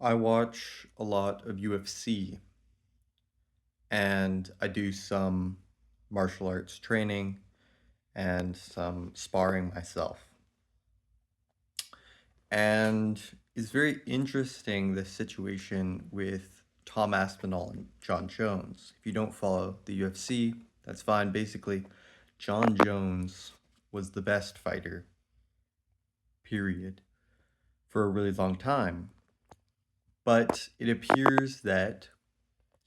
I watch a lot of UFC and I do some martial arts training and some sparring myself. And it's very interesting the situation with Tom Aspinall and John Jones. If you don't follow the UFC, that's fine. Basically, John Jones was the best fighter, period, for a really long time. But it appears that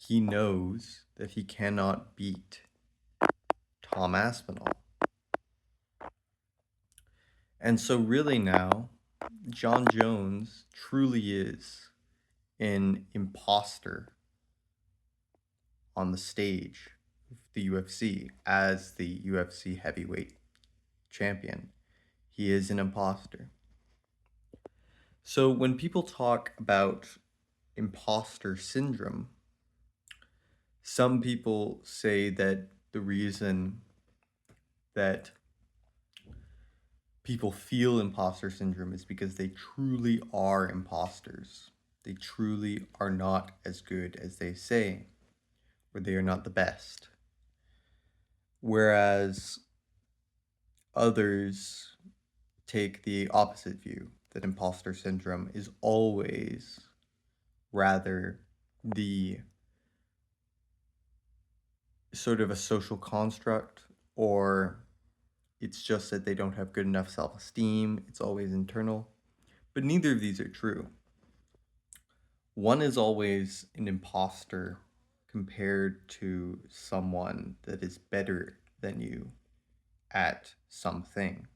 he knows that he cannot beat Tom Aspinall. And so, really, now, John Jones truly is an imposter on the stage of the UFC as the UFC heavyweight champion. He is an imposter. So, when people talk about imposter syndrome, some people say that the reason that people feel imposter syndrome is because they truly are imposters. They truly are not as good as they say, or they are not the best. Whereas others take the opposite view that imposter syndrome is always rather the sort of a social construct, or it's just that they don't have good enough self esteem. It's always internal. But neither of these are true. One is always an imposter compared to someone that is better than you at something.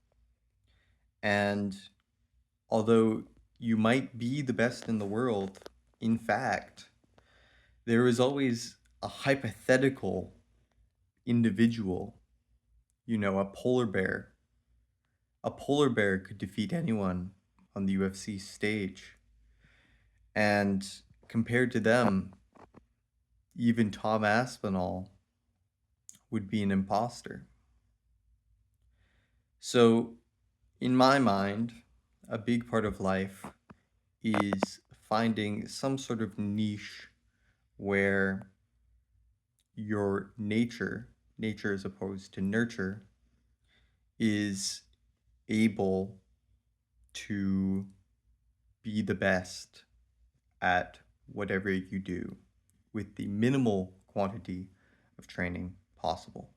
And although you might be the best in the world, in fact, there is always a hypothetical individual, a polar bear. A polar bear could defeat anyone on the UFC stage. And compared to them, even Tom Aspinall would be an imposter. So, in my mind, a big part of life is finding some sort of niche where your nature as opposed to nurture, is able to be the best at whatever you do with the minimal quantity of training possible.